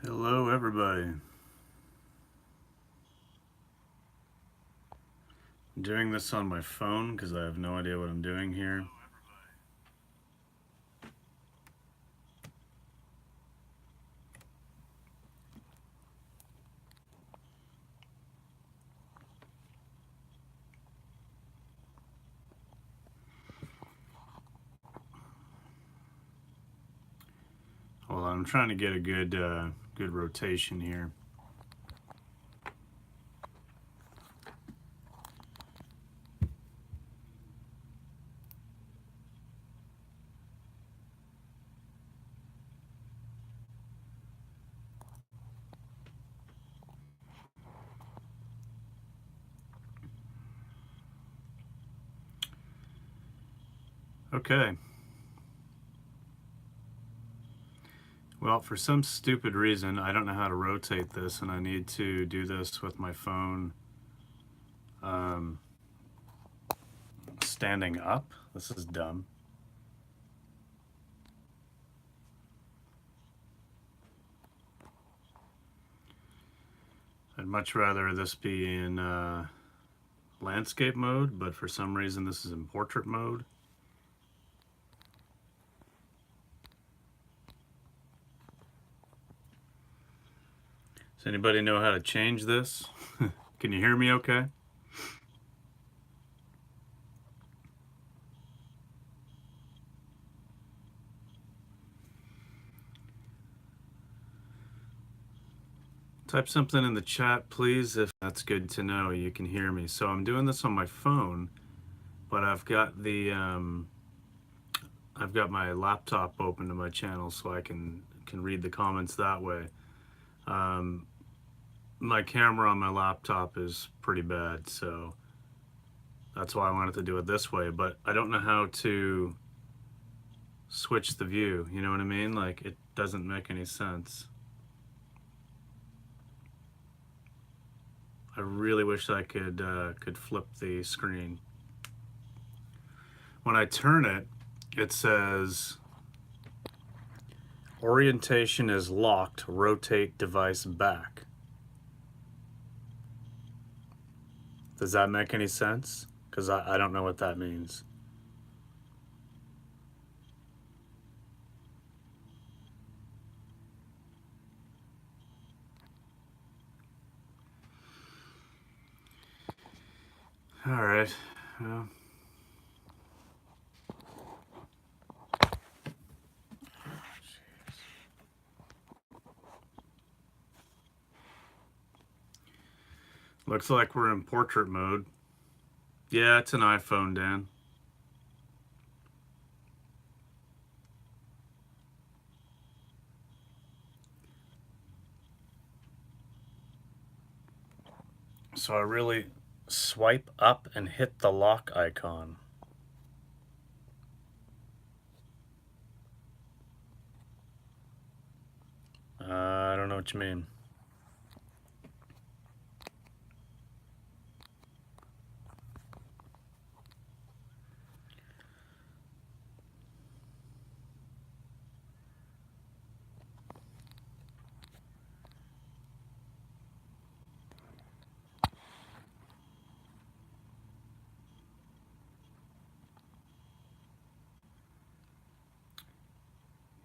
Hello everybody. I'm doing this on my phone because I have no idea what I'm doing here. Well, I'm trying to get a good rotation here. Okay. Well, for some stupid reason, I don't know how to rotate this, and I need to do this with my phone standing up. This is dumb. I'd much rather this be in landscape mode, but for some reason this is in portrait mode. Does anybody know how to change this? Can you hear me okay? Type something in the chat, please, if that's good to know you can hear me. So I'm doing this on my phone, but I've got my laptop open to my channel so I can read the comments that way. My camera on my laptop is pretty bad, so that's why I wanted to do it this way, but I don't know how to switch the view, you know what I mean? Like, it doesn't make any sense. I really wish I could flip the screen. When I turn it, it says orientation is locked, rotate device back. Does that make any sense? Because I don't know what that means. All right. Well, looks like we're in portrait mode. Yeah, it's an iPhone, Dan. So I really swipe up and hit the lock icon. I don't know what you mean.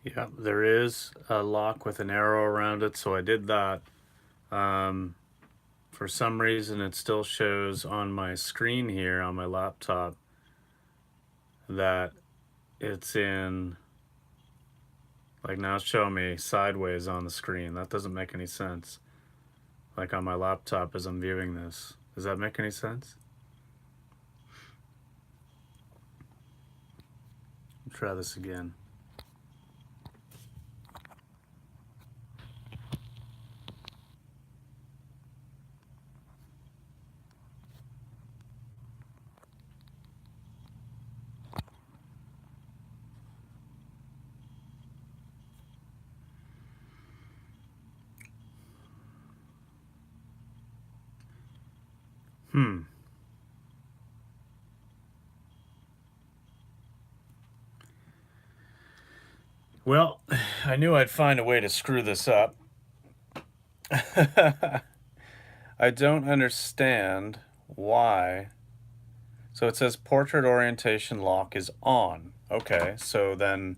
Yeah, there is a lock with an arrow around it, so I did that. For some reason, it still shows on my screen here on my laptop that it's in, like, now it's showing me sideways on the screen. That doesn't make any sense. Like on my laptop as I'm viewing this. Does that make any sense? Try this again. Well, I knew I'd find a way to screw this up. I don't understand why. So it says portrait orientation lock is on. Okay, so then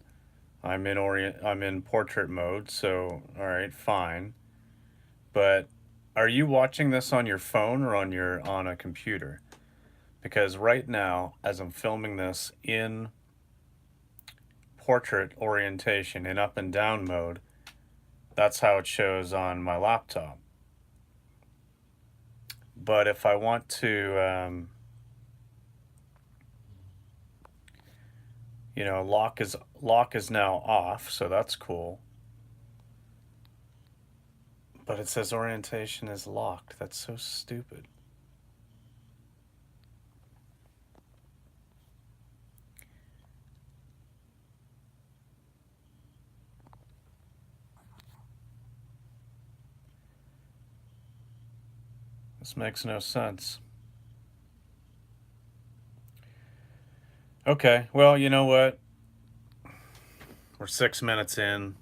I'm in portrait mode, so all right, fine. But are you watching this on your phone or on a computer? Because right now, as I'm filming this in portrait orientation in up and down mode, that's how it shows on my laptop. But if I want to, lock is now off, so that's cool. But it says orientation is locked. That's so stupid. This makes no sense. Okay, well, you know what? We're 6 minutes in,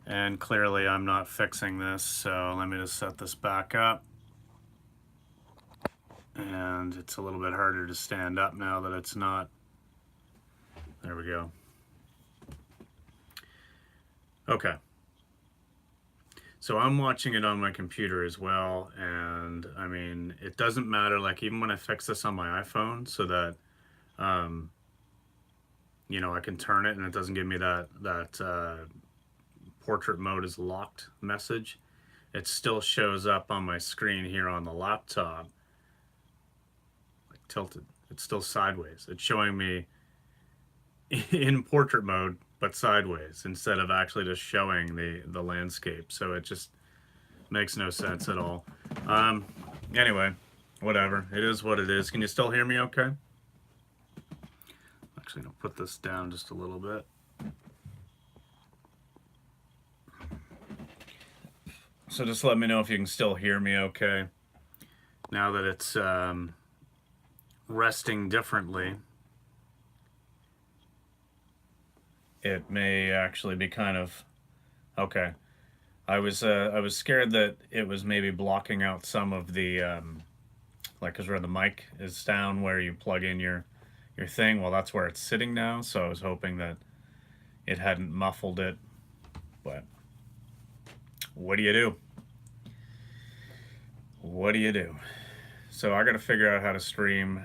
and clearly I'm not fixing this, so let me just set this back up. And it's a little bit harder to stand up now that it's not. There we go. Okay. So I'm watching it on my computer as well, and I mean, it doesn't matter, like even when I fix this on my iPhone so that, um, I can turn it and it doesn't give me that portrait mode is locked message. It still shows up on my screen here on the laptop, like tilted. It's still sideways. It's showing me in portrait mode, but sideways instead of actually just showing the landscape. So it just makes no sense at all. Anyway, whatever. It is what it is. Can you still hear me okay? Actually, I'll put this down just a little bit. So just let me know if you can still hear me okay. Now that it's resting differently, it may actually be kind of okay. I was scared that it was maybe blocking out some of the like, because where the mic is down where you plug in your thing. Well, that's where it's sitting now. So I was hoping that it hadn't muffled it, but what do you do? What do you do? So I got to figure out how to stream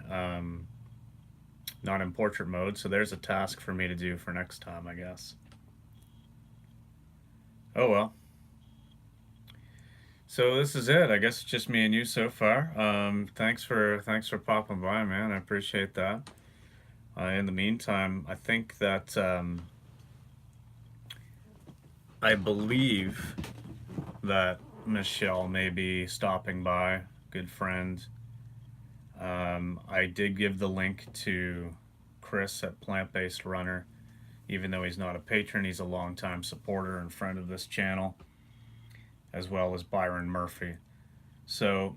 not in portrait mode. So there's a task for me to do for next time, I guess. Oh well. So this is it. I guess it's just me and you so far. Thanks for popping by, man. I appreciate that. In the meantime, I think that I believe that Michelle may be stopping by. Good friend. I did give the link to Chris at Plant Based Runner. Even though he's not a patron, he's a longtime supporter and friend of this channel, as well as Byron Murphy. So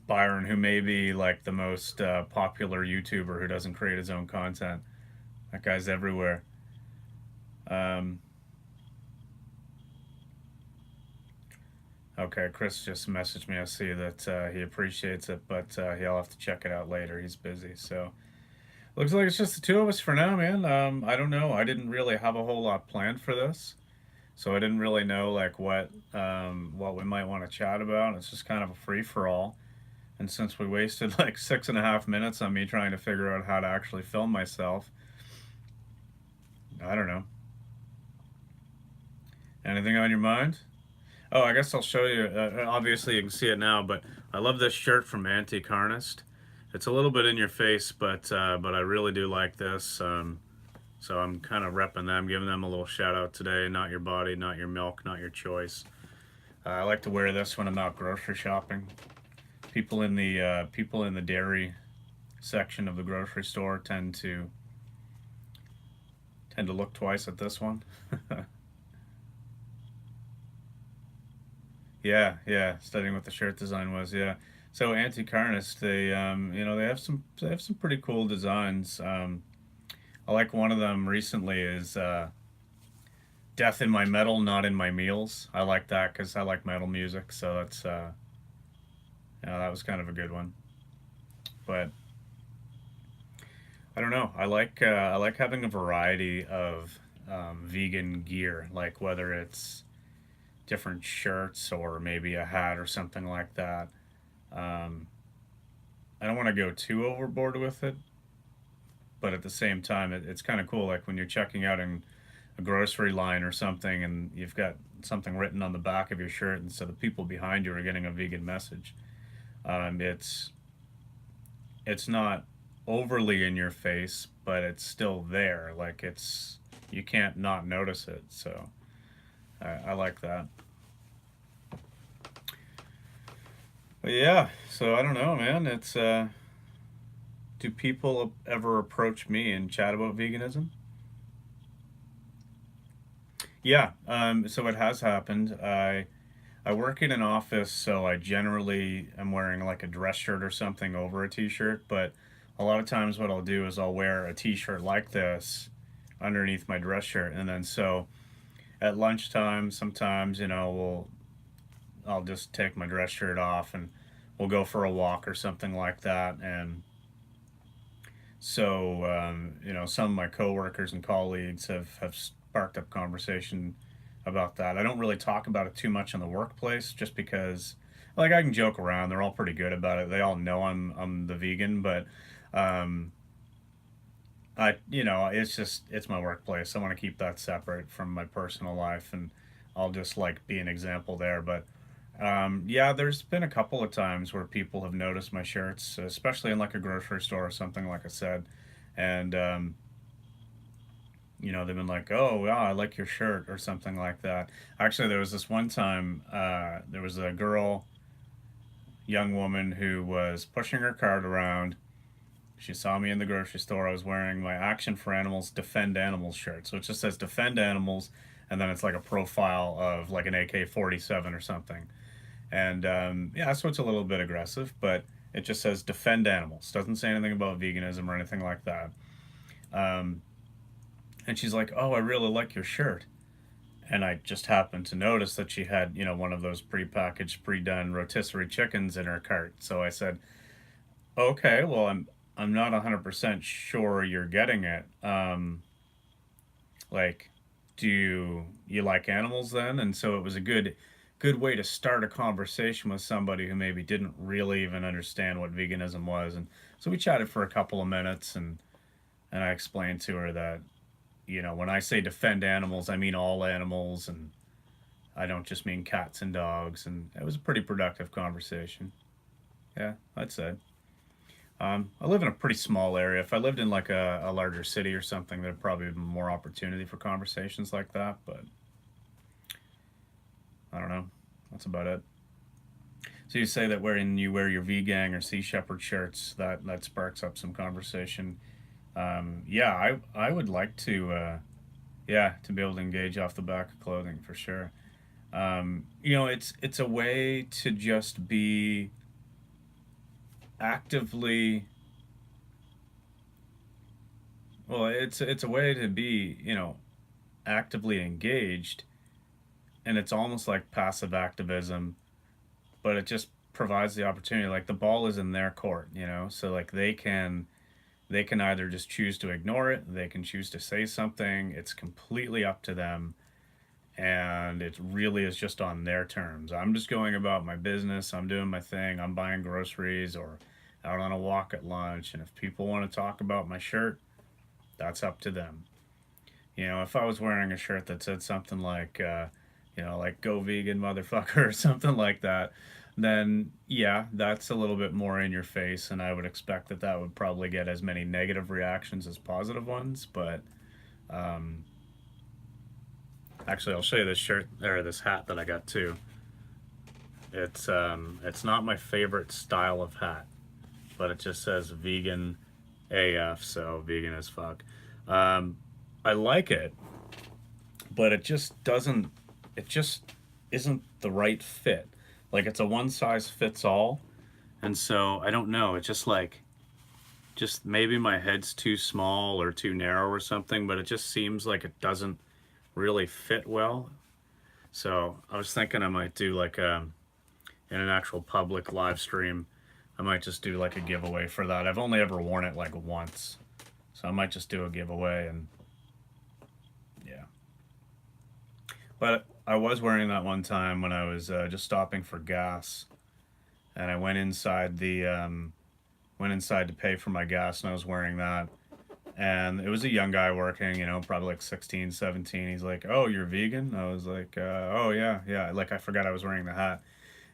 Byron, who may be like the most popular YouTuber who doesn't create his own content. That guy's everywhere. Um, okay, Chris just messaged me. I see that he appreciates it, but he'll have to check it out later. He's busy. So looks like it's just the two of us for now, man. I don't know. I didn't really have a whole lot planned for this. So I didn't really know like what we might want to chat about. It's just kind of a free for all. And since we wasted like 6.5 minutes on me trying to figure out how to actually film myself, I don't know. Anything on your mind? Oh, I guess I'll show you. Obviously, you can see it now, but I love this shirt from Anti-Carnist. It's a little bit in your face, but I really do like this. So I'm kind of repping them, giving them a little shout out today. Not your body, not your milk, not your choice. I like to wear this when I'm out grocery shopping. People in the dairy section of the grocery store tend to look twice at this one. Yeah. Studying what the shirt design was. Yeah. So Anti-Carnist, they have some pretty cool designs. I like one of them recently is Death in my metal, not in my meals. I like that because I like metal music, so that's that was kind of a good one. But I don't know. I like having a variety of vegan gear, like whether it's different shirts or maybe a hat or something like that. Um, I don't want to go too overboard with it, but at the same time, it's kind of cool. Like when you're checking out in a grocery line or something, and you've got something written on the back of your shirt, and so the people behind you are getting a vegan message. Um, it's it's not overly in your face, but it's still there. Like it's you can't not notice it. So I like that. But yeah, so I don't know, man. It's do people ever approach me and chat about veganism? Yeah, so it has happened. I work in an office, so I generally am wearing like a dress shirt or something over a t-shirt. But a lot of times, what I'll do is I'll wear a t-shirt like this underneath my dress shirt, and then so at lunchtime, sometimes I'll just take my dress shirt off and we'll go for a walk or something like that. And so some of my coworkers and colleagues have sparked up conversation about that. I don't really talk about it too much in the workplace, just because, like, I can joke around. They're all pretty good about it. They all know I'm the vegan, but um, it's my workplace. I want to keep that separate from my personal life, and I'll just like be an example there. But yeah, there's been a couple of times where people have noticed my shirts, especially in like a grocery store or something, like I said, and they've been like, "Oh, wow, I like your shirt" or something like that. Actually, there was this one time, there was a girl, young woman, who was pushing her cart around. She saw me in the grocery store. I was wearing my Action for Animals Defend Animals shirt. So it just says Defend Animals, and then it's like a profile of like an AK-47 or something. And yeah, so it's a little bit aggressive, but it just says Defend Animals. Doesn't say anything about veganism or anything like that. Um, and she's like, "Oh, I really like your shirt." And I just happened to notice that she had, one of those pre-packaged, pre-done rotisserie chickens in her cart. So I said, "Okay, well, I'm not 100% sure you're getting it. Like, do you like animals then?" And so it was a good way to start a conversation with somebody who maybe didn't really even understand what veganism was. And so we chatted for a couple of minutes, and I explained to her that, when I say defend animals, I mean all animals, and I don't just mean cats and dogs. And it was a pretty productive conversation. Yeah, I'd say. I live in a pretty small area. If I lived in like a larger city or something, there'd probably be more opportunity for conversations like that. But I don't know. That's about it. So you say that when you wear your V Gang or Sea Shepherd shirts, that sparks up some conversation. Yeah, I would like to, yeah, to be able to engage off the back of clothing for sure. It's a way to just be actively, well, it's a way to be, actively engaged, and it's almost like passive activism, but it just provides the opportunity. Like the ball is in their court, so like they can either just choose to ignore it, they can choose to say something. It's completely up to them, and it really is just on their terms. I'm just going about my business. I'm doing my thing. I'm buying groceries or out on a walk at lunch, and if people want to talk about my shirt, that's up to them. If I was wearing a shirt that said something like, like "Go vegan, motherfucker" or something like that, then yeah, that's a little bit more in your face, and I would expect that would probably get as many negative reactions as positive ones. But um, actually, I'll show you this shirt or this hat that I got too. It's not my favorite style of hat, but it just says "vegan AF," so vegan as fuck. Um, I like it, but it just doesn't. It just isn't the right fit. Like it's a one size fits all, and so I don't know. It's just like, just maybe my head's too small or too narrow or something, but it just seems like it doesn't really fit well. So I was thinking I might do like in an actual public live stream, I might just do like a giveaway for that. I've only ever worn it like once, so I might just do a giveaway and yeah. But I was wearing that one time when I was just stopping for gas, and I went inside to pay for my gas, and I was wearing that. And it was a young guy working, you know, probably like 16, 17. He's like, "Oh, you're vegan?" I was like, "Oh yeah, yeah." Like I forgot I was wearing the hat,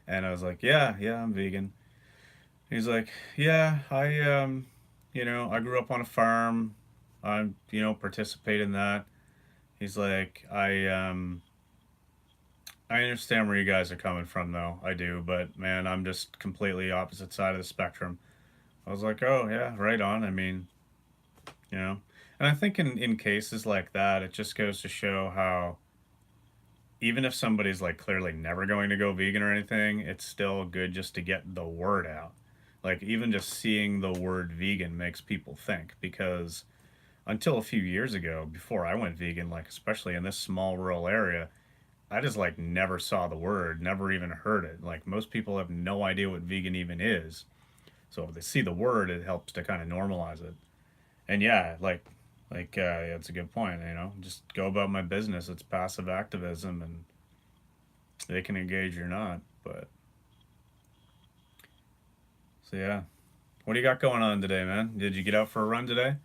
and I was like, "Yeah, yeah, I'm vegan." He's like, "Yeah, I grew up on a farm. Participate in that." He's like, I understand where you guys are coming from, though. I do, but man, I'm just completely opposite side of the spectrum. I was like, oh yeah, right on. I mean, you know, and I think in cases like that, it just goes to show how even if somebody's like clearly never going to go vegan or anything, it's still good just to get the word out. Like even just seeing the word vegan makes people think, because until a few years ago, before I went vegan, like especially in this small rural area, I just like never saw the word, never even heard it. Like most people have no idea what vegan even is. So if they see the word, it helps to kind of normalize it. And yeah, yeah, it's a good point. Just go about my business. It's passive activism, and they can engage or not. But so yeah, what do you got going on today, man? Did you get out for a run today?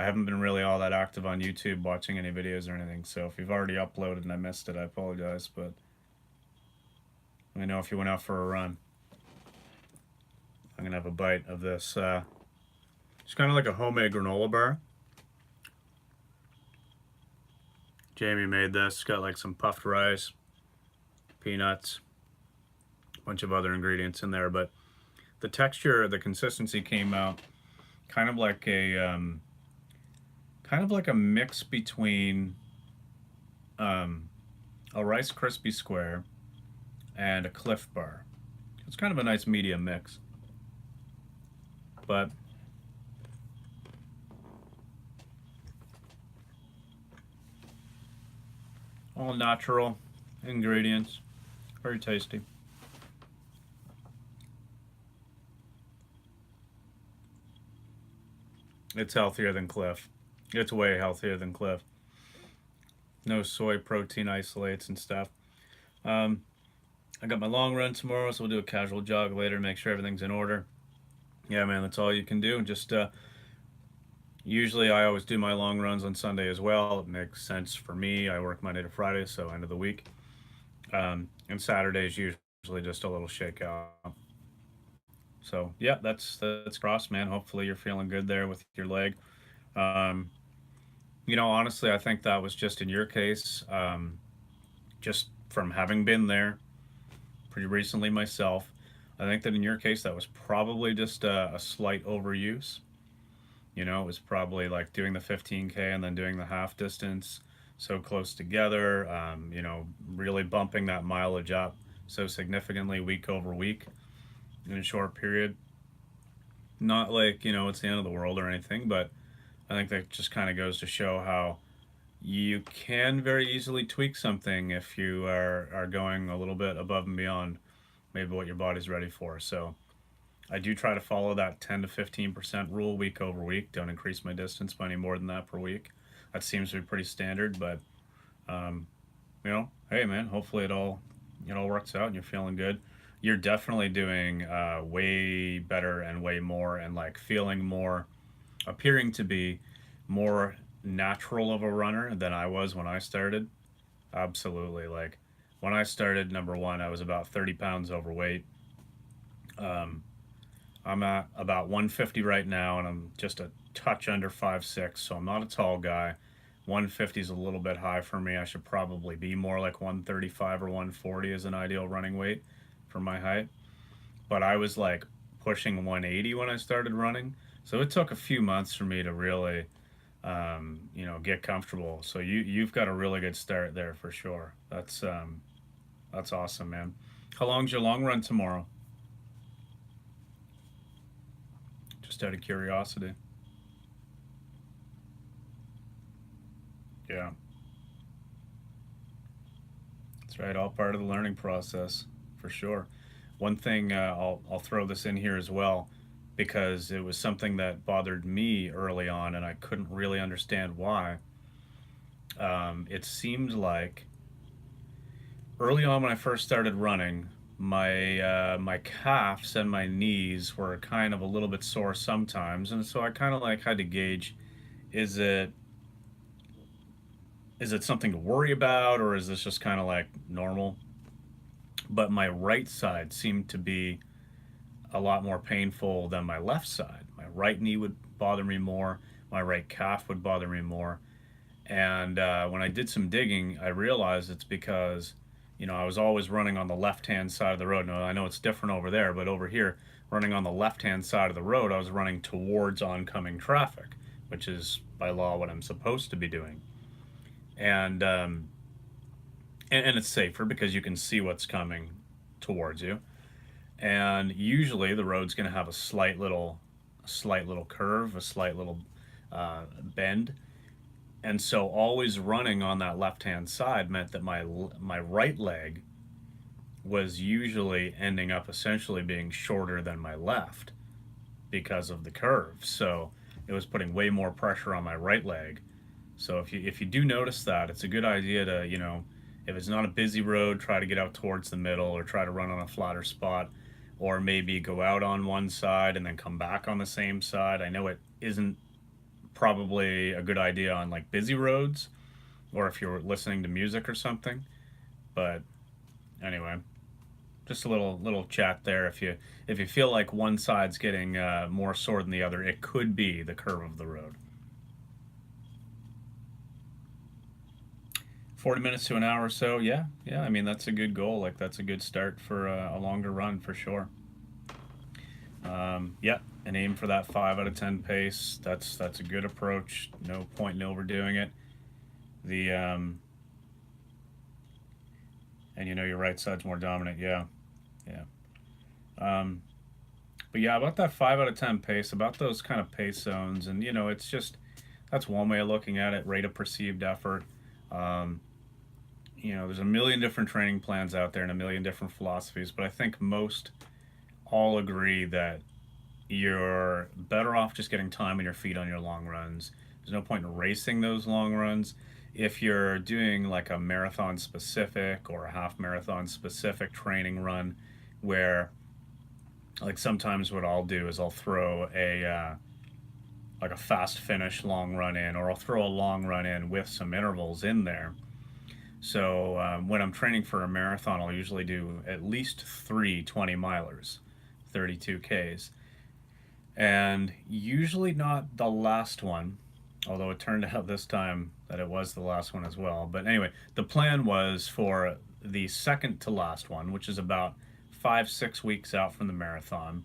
I haven't been really all that active on YouTube watching any videos or anything. So if you've already uploaded and I missed it, I apologize. But let me know if you went out for a run. I'm gonna have a bite of this. It's kind of like a homemade granola bar. Jamie made this. It's got like some puffed rice, peanuts, a bunch of other ingredients in there, but the texture, the consistency came out kind of like a mix between um, a Rice Krispie square and a Cliff bar. It's kind of a nice medium mix, but all natural ingredients, very tasty. It's healthier than Cliff. It's way healthier than Cliff. No soy protein isolates and stuff. Um, I got my long run tomorrow, so we'll do a casual jog later to make sure everything's in order. Yeah, man, that's all you can do. Just usually I always do my long runs on Sunday as well. It makes sense for me. I work Monday to Friday, so end of the week. And Saturday is usually just a little shakeout. So yeah, that's cross, man. Hopefully you're feeling good there with your leg. Um, Honestly, I think that was just in your case, just from having been there pretty recently myself. I think that in your case, that was probably just a slight overuse. It was probably like doing the 15K and then doing the half distance so close together, really bumping that mileage up so significantly week over week in a short period. Not like, it's the end of the world or anything, but I think that just kind of goes to show how you can very easily tweak something if you are going a little bit above and beyond maybe what your body's ready for. So I do try to follow that 10 to 15% rule week over week. Don't increase my distance by any more than that per week. That seems to be pretty standard, but um, hey man, hopefully it all works out and you're feeling good. You're definitely doing way better and way more, and like feeling more, appearing to be more natural of a runner than I was when I started. Absolutely. Like when I started, number one, I was about 30 pounds overweight. Um, I'm at about 150 right now, and I'm just a touch under 5'6", so I'm not a tall guy. 150 is a little bit high for me. I should probably be more like 135 or 140 as an ideal running weight for my height. But I was like pushing 180 when I started running, so it took a few months for me to really, get comfortable. So you've got a really good start there for sure. That's awesome, man. How long's your long run tomorrow? Just out of curiosity. Yeah. right. All part of the learning process, for sure. One thing I'll throw this in here as well, because it was something that bothered me early on, and I couldn't really understand why. It seemed like early on when I first started running, my calves and my knees were kind of a little bit sore sometimes, and so I kind of like had to gauge: is it something to worry about, or is this just kind of like normal? But my right side seemed to be a lot more painful than my left side. My right knee would bother me more. My right calf would bother me more. And when I did some digging, I realized it's because, I was always running on the left-hand side of the road. Now, I know it's different over there, but over here, running on the left-hand side of the road, I was running towards oncoming traffic, which is by law what I'm supposed to be doing. And and it's safer because you can see what's coming towards you. And usually the road's going to have a slight little curve, a slight little bend. And so always running on that left-hand side meant that my right leg was usually ending up essentially being shorter than my left because of the curve. So it was putting way more pressure on my right leg. So if you do notice that, it's a good idea to, if it's not a busy road, try to get out towards the middle, or try to run on a flatter spot, or maybe go out on one side and then come back on the same side. I know it isn't probably a good idea on like busy roads, or if you're listening to music or something, but anyway, just a little chat there. If you feel like one side's getting more sore than the other, it could be the curve of the road. 40 minutes to an hour or so, yeah. I mean, that's a good goal. Like, that's a good start for a longer run, for sure. Yeah, and aim for that 5 out of 10 pace. That's a good approach. No point in overdoing it. The and your right side's more dominant. Yeah. Um, but yeah, about that 5 out of 10 pace, about those kind of pace zones, and it's just, that's one way of looking at it. Rate of perceived effort. Um, there's a million different training plans out there and a million different philosophies, but I think most all agree that you're better off just getting time on your feet on your long runs. There's no point in racing those long runs. If you're doing like a marathon specific or a half marathon specific training run, where like sometimes what I'll do is I'll throw a like a fast finish long run in, or I'll throw a long run in with some intervals in there. So when I'm training for a marathon, I'll usually do at least 3 20-milers, 32 Ks. And usually not the last one, although it turned out this time that it was the last one as well. But anyway, the plan was for the second to last one, which is about 5 6 weeks out from the marathon.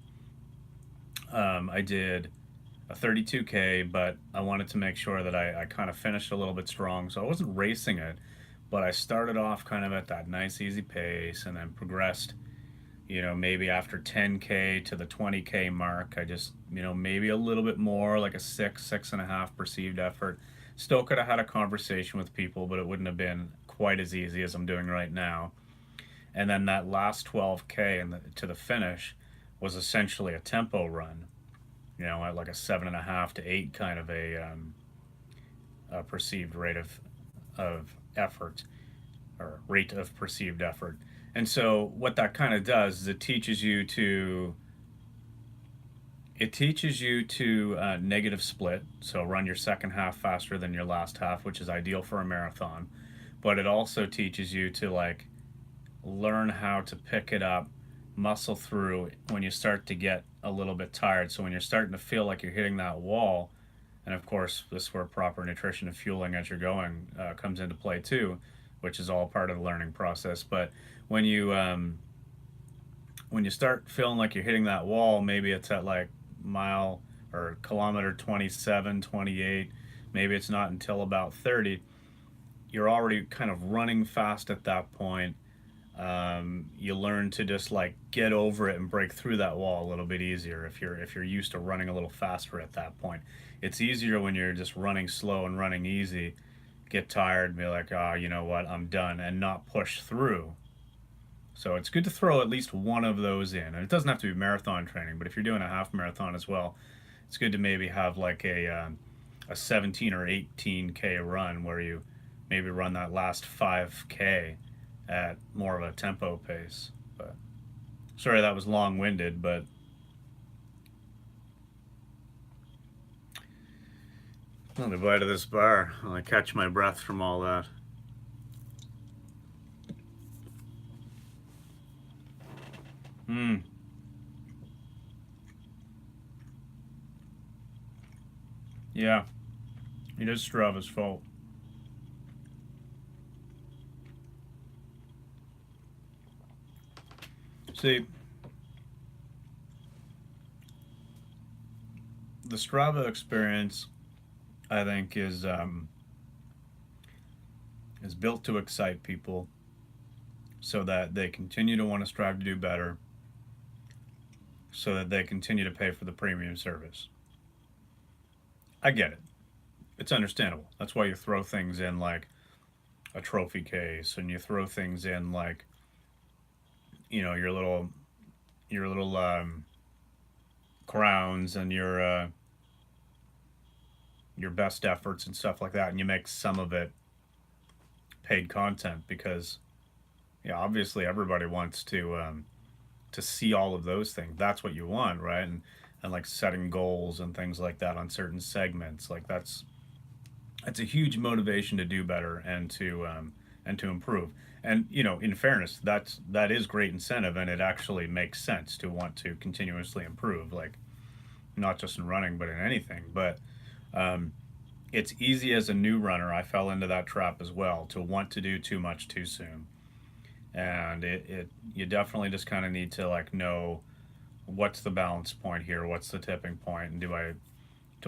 I did a 32K, but I wanted to make sure that I kind of finished a little bit strong. So I wasn't racing it, but I started off kind of at that nice, easy pace, and then progressed, maybe after 10K to the 20K mark. I just, maybe a little bit more, like a 6 and a half perceived effort. Still could have had a conversation with people, but it wouldn't have been quite as easy as I'm doing right now. And then that last 12K to the finish was essentially a tempo run, at like a 7.5 to 8 kind of a perceived rate of effort, or rate of perceived effort. And so what that kind of does is it teaches you to negative split, so run your second half faster than your last half, which is ideal for a marathon. But it also teaches you to like learn how to pick it up, muscle through when you start to get a little bit tired. So when you're starting to feel like you're hitting that wall, and of course this is where proper nutrition and fueling as you're going comes into play too, which is all part of the learning process. But when you start feeling like you're hitting that wall, maybe it's at like mile or kilometer 27, 28, maybe it's not until about 30, you're already kind of running fast at that point. You learn to just like get over it and break through that wall a little bit easier if you're used to running a little faster at that point. It's easier when you're just running slow and running easy. get tired and be like, oh, you know what, I'm done, and not push through. So it's good to throw at least one of those in. And it doesn't have to be marathon training, but if you're doing a half marathon as well, it's good to maybe have like a 17 or 18K run where you maybe run that last 5K at more of a tempo pace. But sorry that was long winded, but another bite of this bar. I catch my breath from all that. Hmm. Yeah, it is Strava's fault. See, the Strava experience, I think, is built to excite people so that they continue to want to strive to do better, so that they continue to pay for the premium service. I get it. It's understandable. That's why you throw things in like a trophy case, and you throw things in like, you know, your little crowns and your best efforts and stuff like that, and you make some of it paid content because, yeah, obviously everybody wants to see all of those things. That's what you want, right? And like setting goals and things like that on certain segments, like that's a huge motivation to do better and to improve. And you know, in fairness, that is great incentive, and it actually makes sense to want to continuously improve, like not just in running but in anything. But um, it's easy as a new runner. I fell into that trap as well, to want to do too much too soon, and it you definitely just kind of need to like know what's the balance point here, what's the tipping point, and do I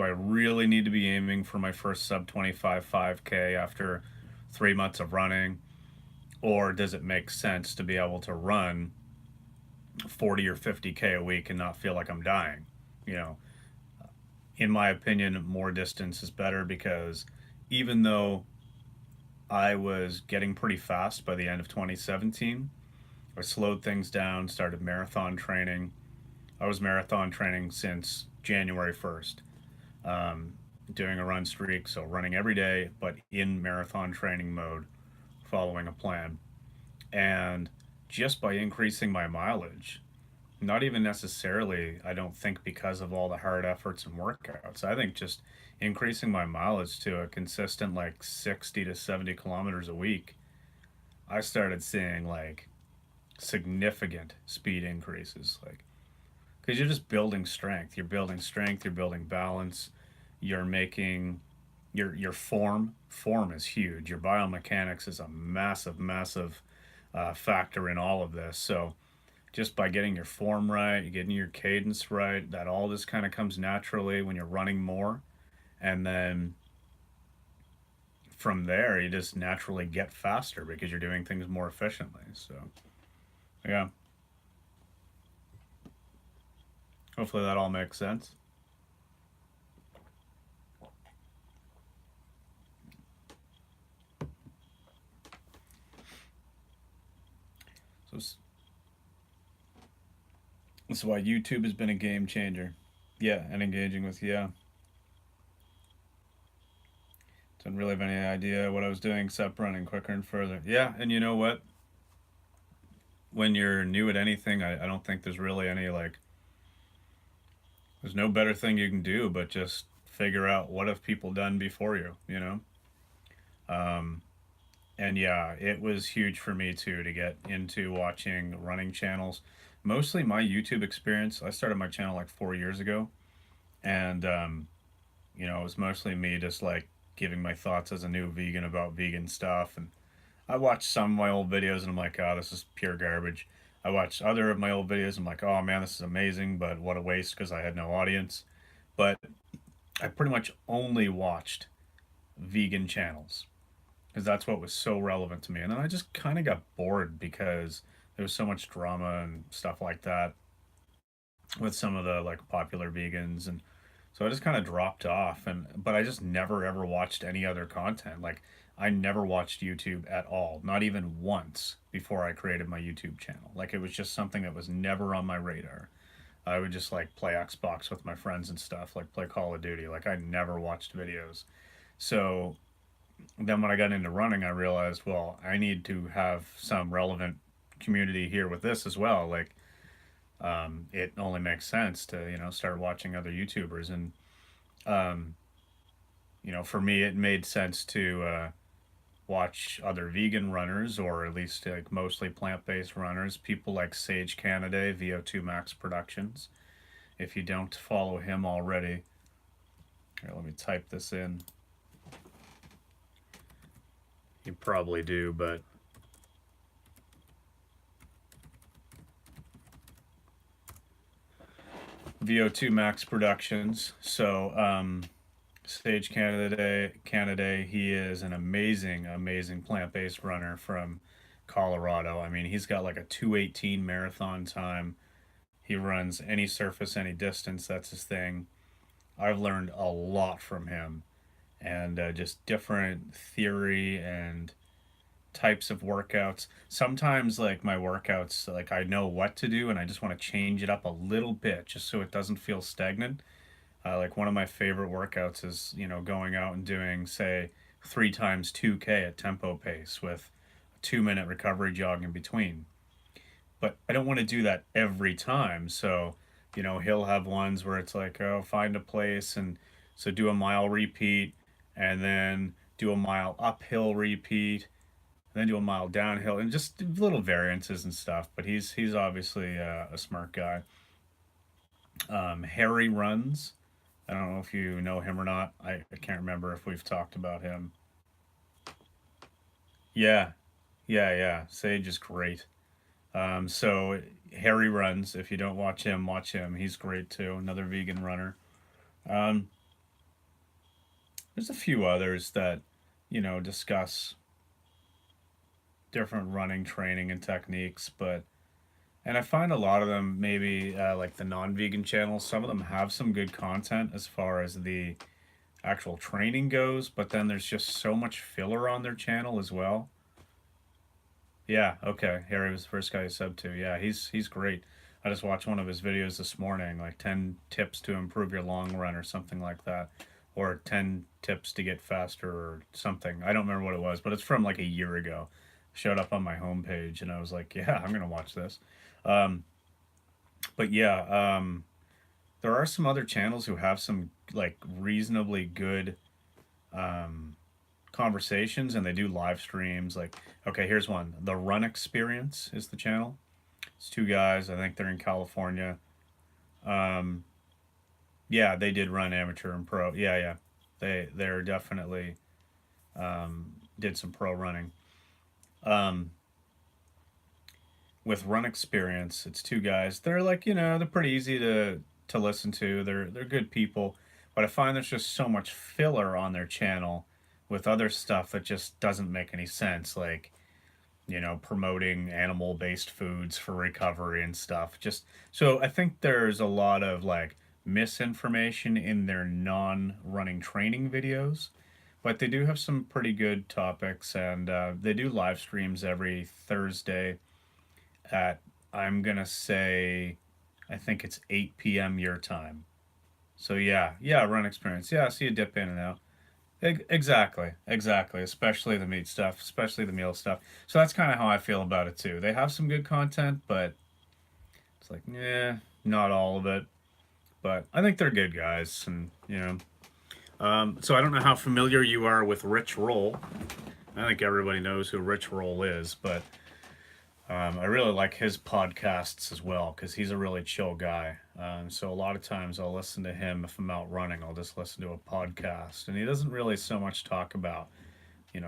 really need to be aiming for my first sub 25 5K after 3 months of running? Or does it make sense to be able to run 40 or 50K a week and not feel like I'm dying? You know, in my opinion, more distance is better because even though I was getting pretty fast by the end of 2017, I slowed things down, started marathon training. I was marathon training since January 1st, um, doing a run streak, so running every day, but in marathon training mode, following a plan. And just by increasing my mileage, not even necessarily, I don't think, because of all the hard efforts and workouts. I think just increasing my mileage to a consistent like 60 to 70 kilometers a week, I started seeing like significant speed increases. Like, because you're just building strength. You're building strength, you're building balance, you're making your form is huge. Your biomechanics is a massive factor in all of this. So just by getting your form right, getting your cadence right, that all this kind of comes naturally when you're running more, and then from there you just naturally get faster because you're doing things more efficiently. So yeah, hopefully that all makes sense. So this is why YouTube has been a game changer. Yeah, and engaging with, yeah. Didn't really have any idea what I was doing except running quicker and further. Yeah, and you know what? When you're new at anything, I don't think there's really any like, there's no better thing you can do but just figure out what have people done before you, you know? Um, and yeah, it was huge for me too to get into watching running channels. Mostly my YouTube experience, I started my channel like 4 years ago, and you know, it was mostly me just like giving my thoughts as a new vegan about vegan stuff. And I watched some of my old videos and I'm like, oh, this is pure garbage. I watched other of my old videos and I'm like, oh man, this is amazing, but what a waste because I had no audience. But I pretty much only watched vegan channels because that's what was so relevant to me. And then I just kind of got bored because there was so much drama and stuff like that with some of the like popular vegans, and So I just kind of dropped off, but I just never ever watched any other content. Like I never watched YouTube at all, not even once before I created my YouTube channel. Like it was just something that was never on my radar. I would just like play Xbox with my friends and stuff, like play Call of Duty. Like I never watched videos. So then when I got into running, I realized, well, I need to have some relevant community here with this as well. Like it only makes sense to start watching other YouTubers, and um, for me, it made sense to watch other vegan runners, or at least like mostly plant-based runners. People like Sage Canaday, VO2 Max Productions. If you don't follow him already, here, let me type this in. You probably do, but VO2 Max Productions. So Sage Canada, he is an amazing plant-based runner from Colorado. I mean, he's got like a 2:18 marathon time. He runs any surface, any distance. That's his thing. I've learned a lot from him, and just different theory and types of workouts. Sometimes, like my workouts, like I know what to do, and I just want to change it up a little bit just so it doesn't feel stagnant. Like one of my favorite workouts is, going out and doing, say, 3 times 2K at tempo pace with a 2-minute recovery jog in between. But I don't want to do that every time. So, he'll have ones where it's like, oh, find a place and so do a mile repeat and then do a mile uphill repeat and then do a mile downhill and just little variances and stuff. But he's obviously a smart guy. Harry runs. I don't know if you know him or not. I can't remember if we've talked about him. Yeah, yeah. Sage is great. So Harry runs. If you don't watch him, watch him. He's great too. Another vegan runner. Um, there's a few others that, discuss different running training and techniques, and I find a lot of them maybe like the non-vegan channels. Some of them have some good content as far as the actual training goes, but then there's just so much filler on their channel as well. Yeah, okay. Harry was the first guy I subbed to. Yeah, he's great. I just watched one of his videos this morning, like 10 tips to improve your long run or something like that, or 10 tips to get faster or something. I don't remember what it was, but it's from like a year ago. Showed up on my homepage, and I was like, yeah, I'm gonna watch this. Um, but yeah, there are some other channels who have some like reasonably good um, conversations, and they do live streams. Like, okay, here's one. The Run Experience is the channel. It's two guys. I think they're in California. Um, yeah, they did run amateur and pro. Yeah. They're definitely did some pro running. Um, with Run Experience, it's two guys. They're like, they're pretty easy to listen to. They're good people, but I find there's just so much filler on their channel with other stuff that just doesn't make any sense, like promoting animal-based foods for recovery and stuff. Just so I think there's a lot of like misinformation in their non-running training videos, but they do have some pretty good topics, and they do live streams every Thursday at, I'm gonna say, I think it's 8 p.m. your time. So yeah, Run Experience. Yeah, I see you dip in and out. Exactly. Especially the meat stuff, especially the meal stuff. So that's kind of how I feel about it too. They have some good content, but it's like, yeah, not all of it. But I think they're good guys, and So I don't know how familiar you are with Rich Roll. I think everybody knows who Rich Roll is, but I really like his podcasts as well because he's a really chill guy. So a lot of times I'll listen to him if I'm out running. I'll just listen to a podcast, and he doesn't really so much talk about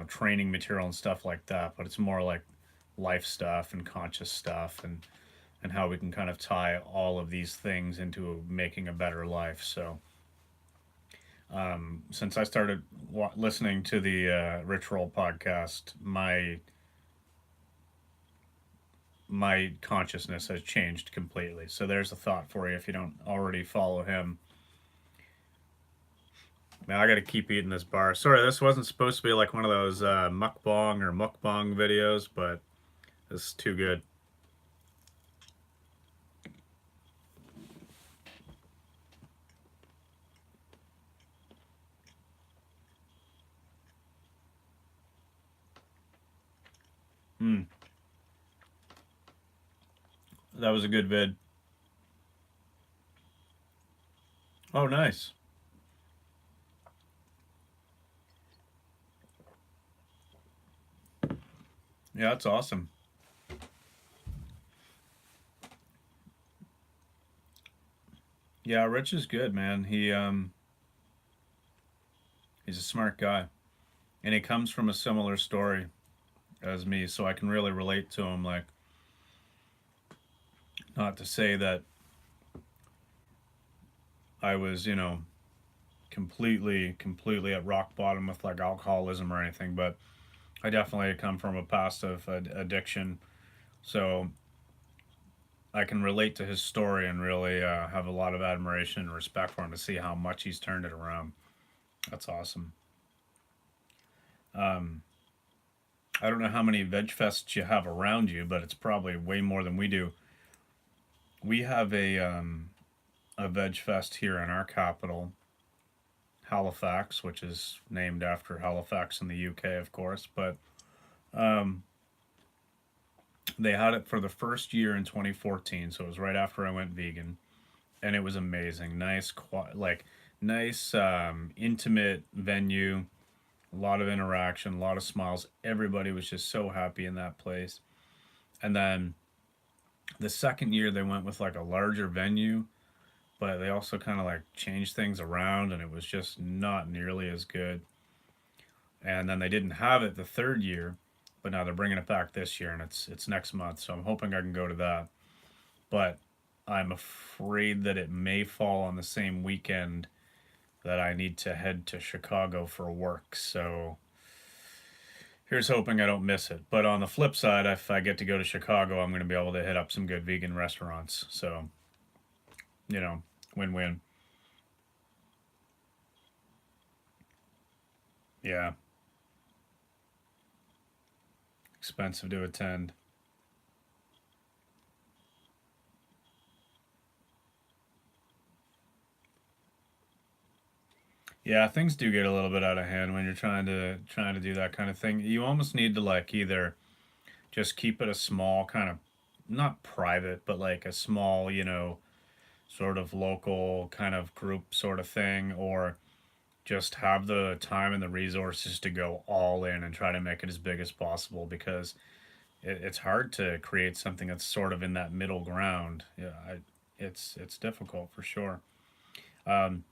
training material and stuff like that, but it's more like life stuff and conscious stuff, and how we can kind of tie all of these things into making a better life. So since I started listening to the Rich Roll podcast, my consciousness has changed completely. So there's a thought for you if you don't already follow him. Man, I gotta keep eating this bar. Sorry, this wasn't supposed to be like one of those mukbang or mukbang videos, but this is too good. Hmm, that was a good vid. Oh, nice. Yeah, that's awesome. Yeah, Rich is good, man. He's a smart guy, and he comes from a similar story as me, so I can really relate to him. Like, not to say that I was, completely at rock bottom with like alcoholism or anything, but I definitely come from a past of addiction, so I can relate to his story and really have a lot of admiration and respect for him to see how much he's turned it around. That's awesome. Um, I don't know how many veg fests you have around you, but it's probably way more than we do. We have a veg fest here in our capital, Halifax, which is named after Halifax in the UK, of course. But um, they had it for the first year in 2014, so it was right after I went vegan, and it was amazing. Nice, intimate venue, a lot of interaction, a lot of smiles. Everybody was just so happy in that place. And then the second year they went with like a larger venue, but they also kind of like changed things around, and it was just not nearly as good. And then they didn't have it the third year, but now they're bringing it back this year, and it's next month. So I'm hoping I can go to that. But I'm afraid that it may fall on the same weekend that I need to head to Chicago for work. So here's hoping I don't miss it. But on the flip side, if I get to go to Chicago, I'm going to be able to hit up some good vegan restaurants. So, you know, win win. Yeah, expensive to attend. Yeah, things do get a little bit out of hand when you're trying to do that kind of thing. You almost need to like either just keep it a small kind of, not private, but like a small, sort of local kind of group sort of thing, or just have the time and the resources to go all in and try to make it as big as possible, because it's hard to create something that's sort of in that middle ground. Yeah, it's difficult for sure. Um,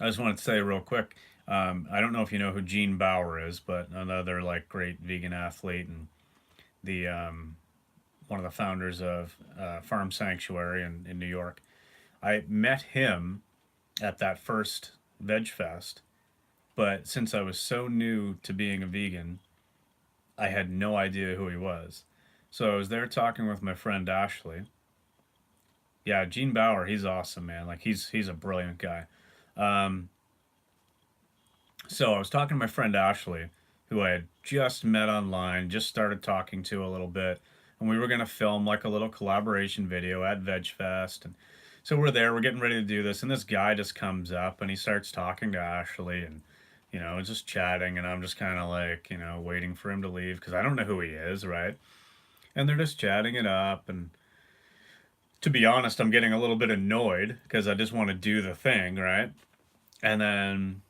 I just wanted to say real quick. I don't know if you know who Gene Bauer is, but another like great vegan athlete and the one of the founders of Farm Sanctuary in New York. I met him at that first Veg Fest, but since I was so new to being a vegan, I had no idea who he was. So I was there talking with my friend Ashley. Yeah, Gene Bauer, he's awesome, man. Like he's a brilliant guy. Um, so I was talking to my friend Ashley, who I had just met online, just started talking to a little bit, and we were gonna film like a little collaboration video at VegFest. And so we're there, we're getting ready to do this, and this guy just comes up and he starts talking to Ashley and just chatting, and I'm just kind of like, waiting for him to leave because I don't know who he is, right? And they're just chatting it up, and to be honest, I'm getting a little bit annoyed because I just want to do the thing, right? And then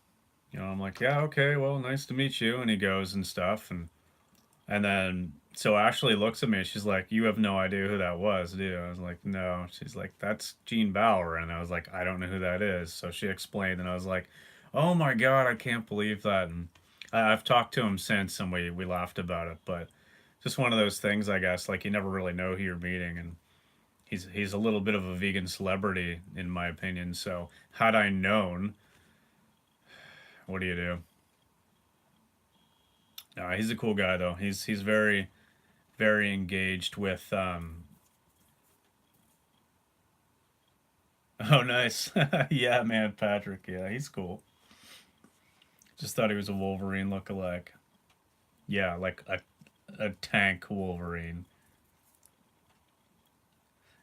I'm like, yeah, okay, well, nice to meet you. And he goes and stuff. And then, so Ashley looks at me. She's like, you have no idea who that was, do you? I was like, no. She's like, that's Gene Bauer. And I was like, I don't know who that is. So she explained, and I was like, oh my God, I can't believe that. And I've talked to him since, and we laughed about it. But just one of those things, I guess, like you never really know who you're meeting. And he's a little bit of a vegan celebrity, in my opinion. So had I known, what do you do? He's a cool guy though. He's very very engaged with. Oh, nice. Yeah, man, Patrick. Yeah, he's cool. Just thought he was a Wolverine lookalike. Yeah, like a tank Wolverine.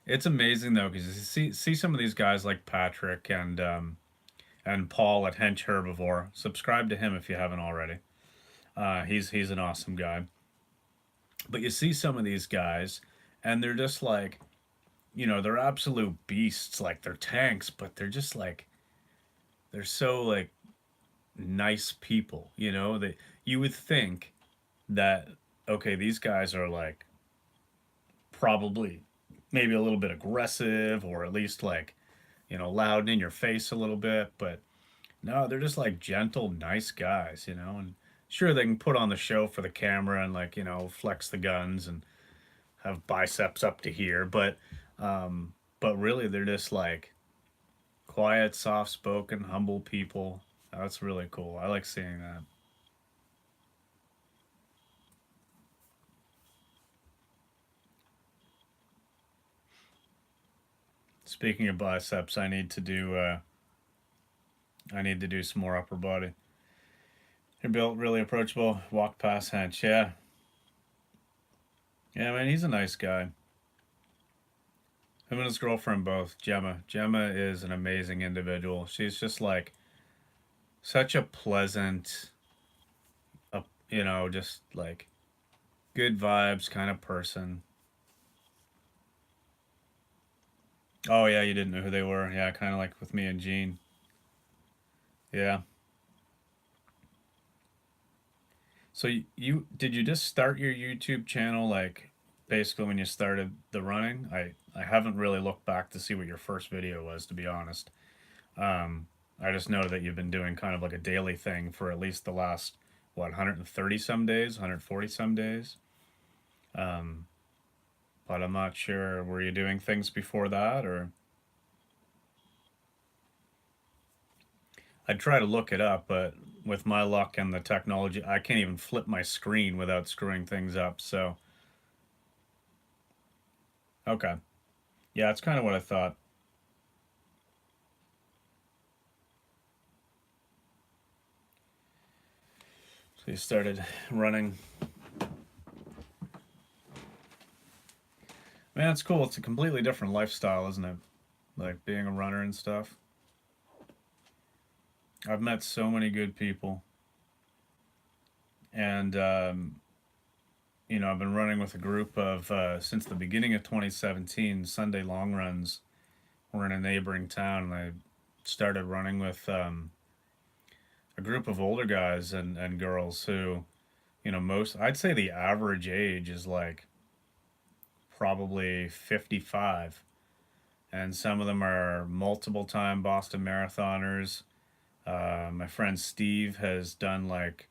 It's amazing though, because you see some of these guys like Patrick and Paul at Hench Herbivore. Subscribe to him if you haven't already. He's an awesome guy. But you see some of these guys, and they're just like, they're absolute beasts. Like they're tanks, but they're just like they're so like nice people. That you would think that okay, these guys are like probably maybe a little bit aggressive or at least like loud and in your face a little bit, but no, they're just like gentle, nice guys, and sure they can put on the show for the camera and like, flex the guns and have biceps up to here, but really they're just like quiet, soft-spoken, humble people. That's really cool. I like seeing that. Speaking of biceps, I need to do some more upper body. You're built really approachable. Walk past Hench. Yeah. Yeah, man, he's a nice guy. Him and his girlfriend both, Gemma. Gemma is an amazing individual. She's just like such a pleasant, just like good vibes kind of person. Oh yeah, you didn't know who they were. Yeah, kind of like with me and Gene. Yeah. So you did you just start your YouTube channel like basically when you started the running? I haven't really looked back to see what your first video was, to be honest. I just know that you've been doing kind of like a daily thing for at least the last what 130 some days, 140 some days. Um, but I'm not sure. Were you doing things before that, or I'd try to look it up, but with my luck and the technology, I can't even flip my screen without screwing things up. So okay, yeah, it's kind of what I thought. So you started running. Man, it's cool. It's a completely different lifestyle, isn't it? Like being a runner and stuff. I've met so many good people, and I've been running with a group of since the beginning of 2017 Sunday long runs. We're in a neighboring town, and I started running with a group of older guys and girls who, most I'd say the average age is like probably 55, and some of them are multiple time Boston marathoners. My friend Steve has done like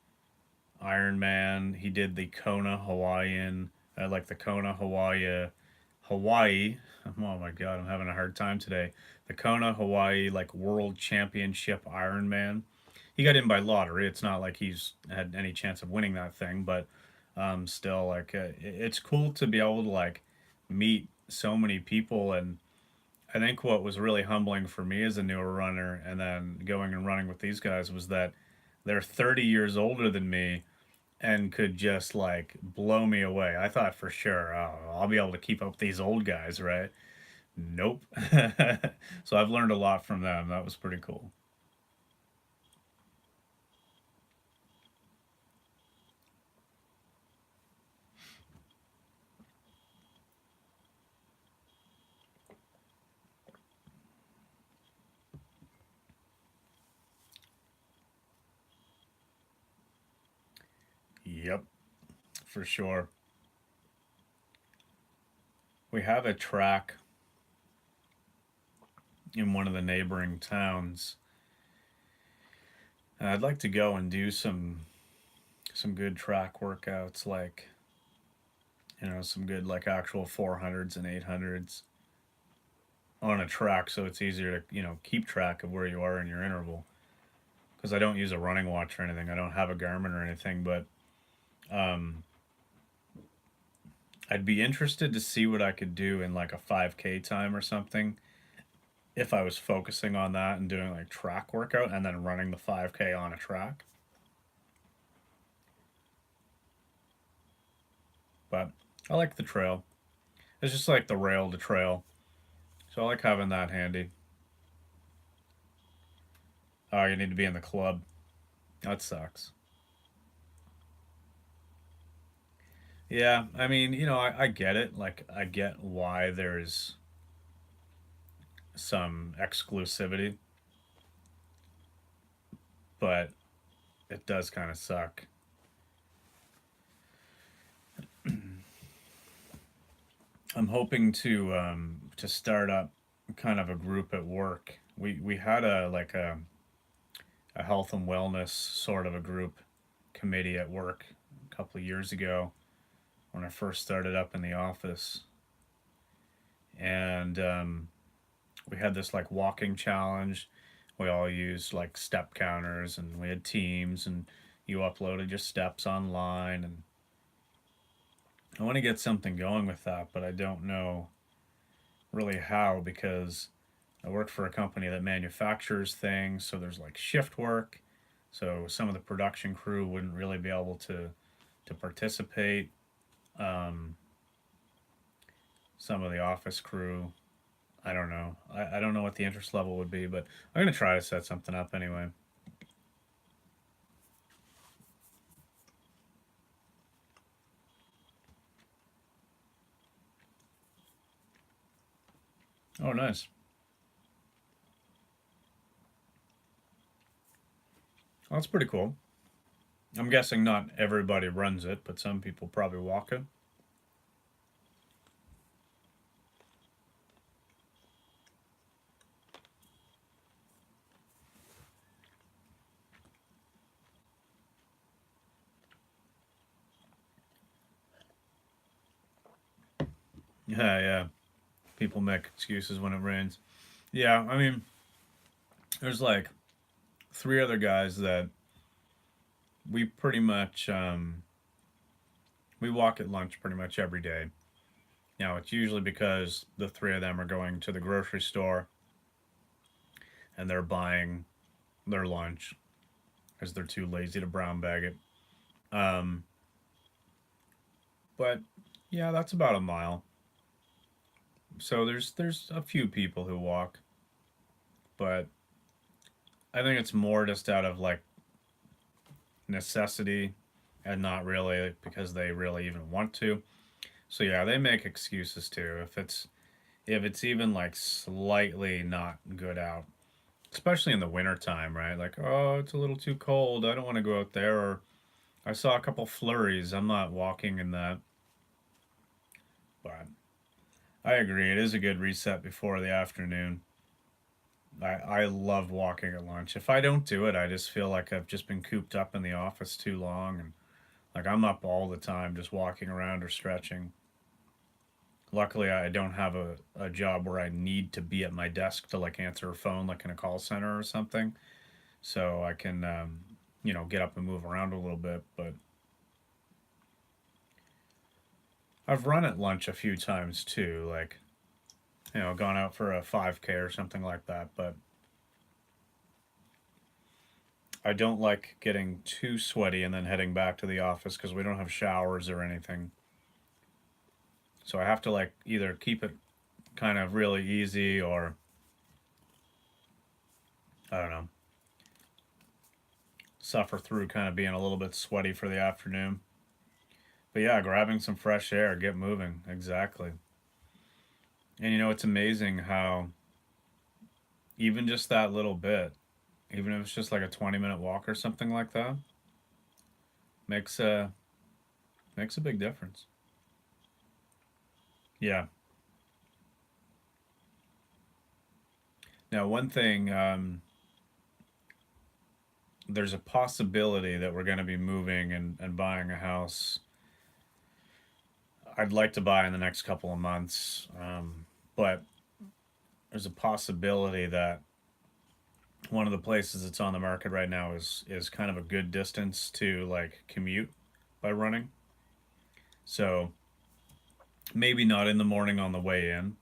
Ironman. He did the Kona Hawaiian, like the Kona Hawaii. Oh my God, I'm having a hard time today. The Kona Hawaii like World Championship Ironman. He got in by lottery. It's not like he's had any chance of winning that thing, but still, like it's cool to be able to like meet so many people. And I think what was really humbling for me as a newer runner, and then going and running with these guys, was that they're 30 years older than me and could just like blow me away. I thought for sure, oh, I'll be able to keep up with these old guys, right? Nope. So I've learned a lot from them. That was pretty cool. Yep, for sure. We have a track in one of the neighboring towns. And I'd like to go and do some good track workouts, like some good like actual 400s and 800s on a track, so it's easier to keep track of where you are in your interval. Because I don't use a running watch or anything. I don't have a Garmin or anything, but um, I'd be interested to see what I could do in like a 5K time or something if I was focusing on that and doing like track workout and then running the 5K on a track. But I like the trail. It's just like the rail to trail. So I like having that handy. Oh, you need to be in the club. That sucks. Yeah, I mean, I get it. Like, I get why there's some exclusivity, but it does kind of suck. I'm hoping to start up kind of a group at work. We had a health and wellness sort of a group committee at work a couple of years ago when I first started up in the office, and we had this like walking challenge. We all used like step counters, and we had teams, and you uploaded your steps online. And I want to get something going with that, but I don't know really how, because I work for a company that manufactures things, so there's like shift work. So some of the production crew wouldn't really be able to participate. Um, some of the office crew, I don't know. I don't know what the interest level would be, but I'm gonna try to set something up anyway. Oh, nice. Well, that's pretty cool. I'm guessing not everybody runs it, but some people probably walk it. Yeah, yeah. People make excuses when it rains. Yeah, I mean, there's like three other guys that we pretty much we walk at lunch pretty much every day. Now it's usually because the three of them are going to the grocery store and they're buying their lunch because they're too lazy to brown bag it. Um, but yeah, that's about a mile. So there's a few people who walk, but I think it's more just out of like necessity and not really because they really even want to. So yeah, they make excuses too. If it's even like slightly not good out, especially in the winter time, right? Like, oh, it's a little too cold. I don't want to go out there. Or I saw a couple flurries. I'm not walking in that. But I agree. It is a good reset before the afternoon. I love walking at lunch. If I don't do it, I just feel like I've just been cooped up in the office too long, and like I'm up all the time just walking around or stretching. Luckily, I don't have a job where I need to be at my desk to like answer a phone like in a call center or something. So I can, get up and move around a little bit. But I've run at lunch a few times too, like, gone out for a 5K or something like that. But I don't like getting too sweaty and then heading back to the office because we don't have showers or anything. So I have to like either keep it kind of really easy or I don't know, suffer through kind of being a little bit sweaty for the afternoon. But yeah, grabbing some fresh air, get moving. Exactly. And it's amazing how even just that little bit, even if it's just like a 20-minute walk or something like that, makes a makes a big difference. Yeah. Now, one thing, there's a possibility that we're going to be moving and buying a house. I'd like to buy in the next couple of months, but there's a possibility that one of the places that's on the market right now is kind of a good distance to like commute by running. So maybe not in the morning on the way in,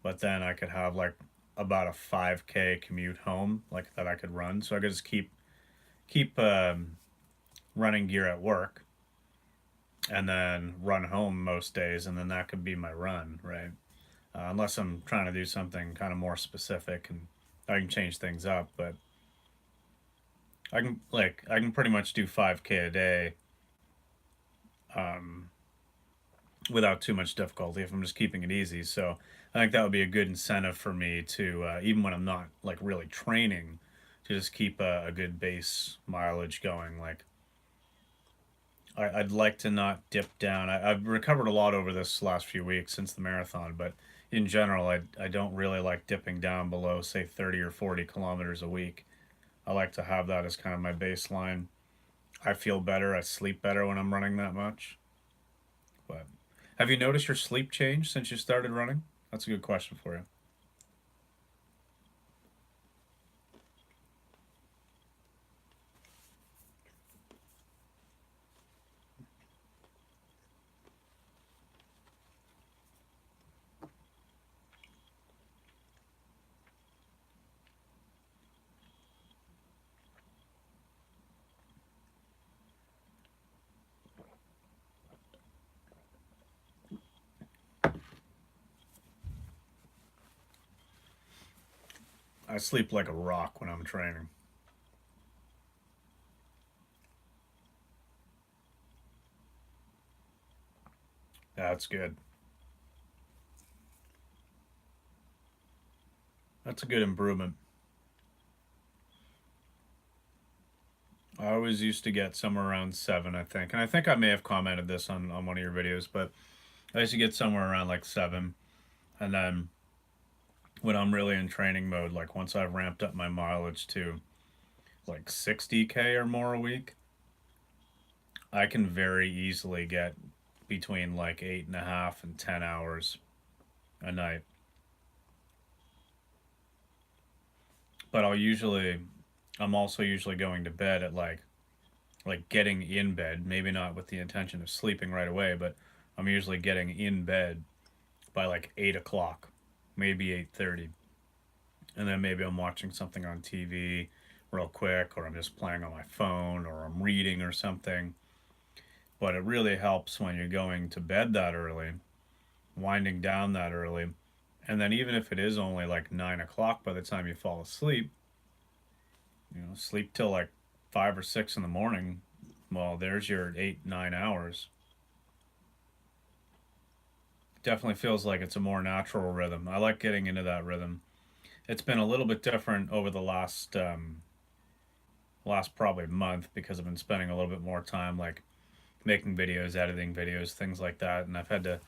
but then I could have like about a 5K commute home like that I could run. So I could just keep running gear at work and then run home most days, and then that could be my run, right? Unless I'm trying to do something kind of more specific, and I can change things up. But I can pretty much do 5K a day um, without too much difficulty if I'm just keeping it easy. So I think that would be a good incentive for me to even when I'm not like really training, to just keep a good base mileage going. Like I'd like to not dip down. I've recovered a lot over this last few weeks since the marathon, but in general, I don't really like dipping down below, say, 30 or 40 kilometers a week. I like to have that as kind of my baseline. I feel better. I sleep better when I'm running that much. But have you noticed your sleep change since you started running? That's a good question for you. I sleep like a rock when I'm training. That's good. That's a good improvement. I always used to get somewhere around 7, I think. And I think I may have commented this on one of your videos, but I used to get somewhere around like 7. And then when I'm really in training mode, like once I've ramped up my mileage to like 60K or more a week, I can very easily get between like 8.5 and 10 hours a night. But I'm also usually going to bed at like getting in bed, maybe not with the intention of sleeping right away, but I'm usually getting in bed by like 8 o'clock, maybe 8:30, and then maybe I'm watching something on TV real quick, or I'm just playing on my phone, or I'm reading or something. But it really helps when you're going to bed that early, winding down that early, and then even if it is only like 9 o'clock by the time you fall asleep, sleep till like 5 or 6 in the morning. Well, there's your 8, 9 hours. Definitely feels like it's a more natural rhythm. I like getting into that rhythm. It's been a little bit different over the last probably month because I've been spending a little bit more time like making videos, editing videos, things like that, and I've had to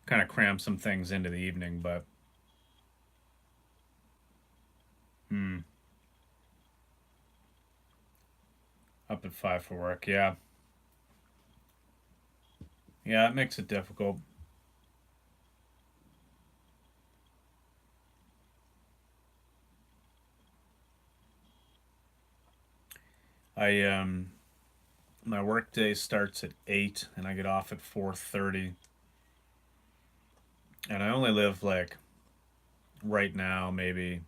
kind of cram some things into the evening. But hmm, up at 5 for work, yeah, yeah, it makes it difficult. I My work day starts at 8 and I get off at 4:30, and I only live like right now maybe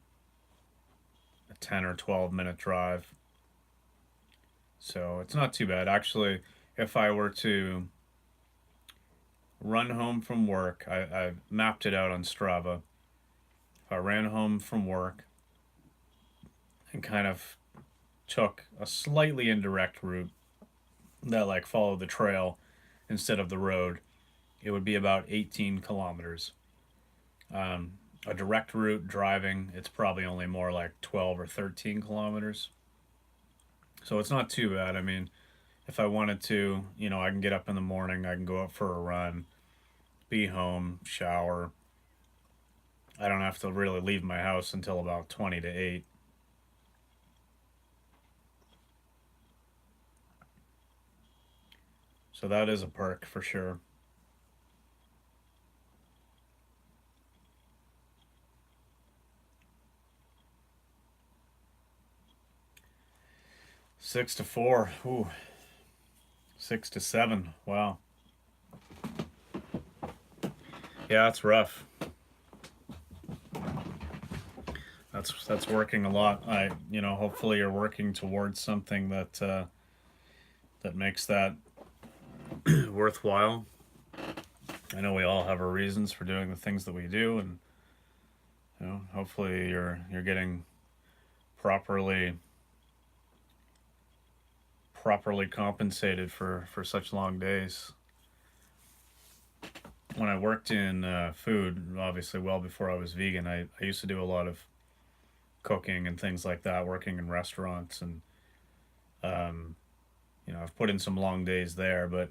a 10 or 12 minute drive. So it's not too bad. Actually, if I were to run home from work, I mapped it out on Strava. If I ran home from work and kind of took a slightly indirect route that like followed the trail instead of the road, it would be about 18 kilometers. Um, a direct route driving, it's probably only more like 12 or 13 kilometers. So it's not too bad. I mean, if I wanted to, I can get up in the morning, I can go out for a run, be home, shower. I don't have to really leave my house until about 20 to 8. So that is a perk for sure. 6 to 4. Ooh, 6 to 7. Wow. Yeah, that's rough. That's working a lot. Hopefully you're working towards something that makes that worthwhile. I know we all have our reasons for doing the things that we do, and hopefully you're getting properly properly compensated for such long days. When I worked in food, obviously, well before I was vegan, I used to do a lot of cooking and things like that, working in restaurants, and um, I've put in some long days there, but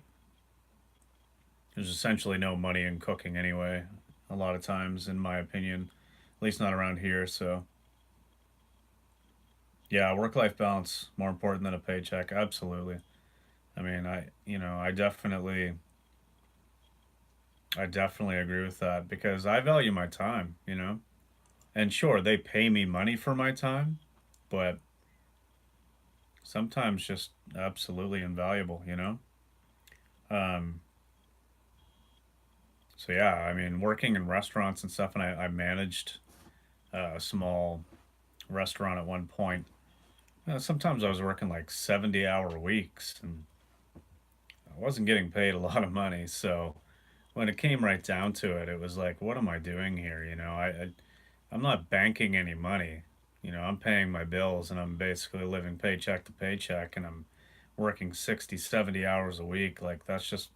there's essentially no money in cooking anyway. A lot of times, in my opinion, at least not around here. So yeah, work-life balance more important than a paycheck. Absolutely. I mean, I definitely agree with that because I value my time. And sure, they pay me money for my time, but sometimes just absolutely invaluable. Um, so yeah, I mean, working in restaurants and stuff, and I managed a small restaurant at one point. Sometimes I was working like 70-hour weeks, and I wasn't getting paid a lot of money. So when it came right down to it, it was like, what am I doing here? I'm not banking any money. I'm paying my bills, and I'm basically living paycheck to paycheck, and I'm working 60, 70 hours a week. Like, that's just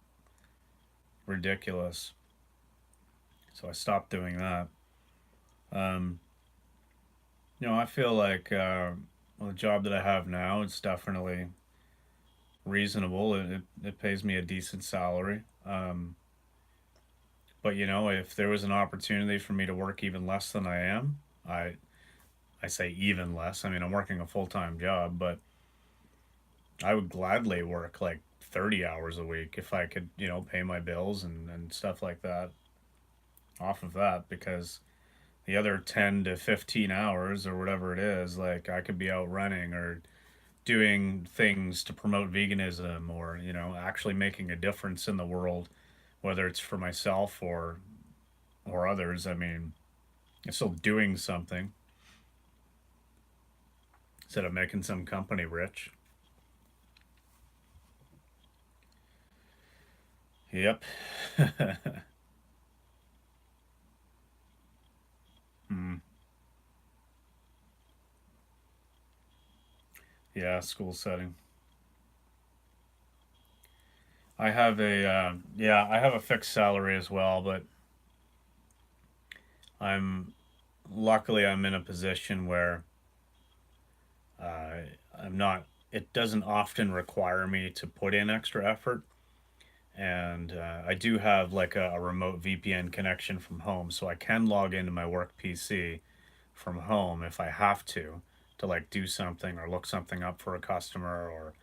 ridiculous. So I stopped doing that. Um, I feel like well, the job that I have now, it's definitely reasonable. It pays me a decent salary. But if there was an opportunity for me to work even less than I am, I say even less. I mean, I'm working a full-time job, but I would gladly work like 30 hours a week if I could, pay my bills and stuff like that off of that, because the other 10 to 15 hours or whatever it is, like, I could be out running or doing things to promote veganism, or actually making a difference in the world, whether it's for myself or others. I mean, it's still doing something instead of making some company rich. Yep. Mm, yeah, school setting. I have a fixed salary as well, but I'm luckily I'm in a position where uh, I'm not. It doesn't often require me to put in extra effort, and I do have like a remote VPN connection from home, so I can log into my work PC from home if I have to like do something or look something up for a customer, or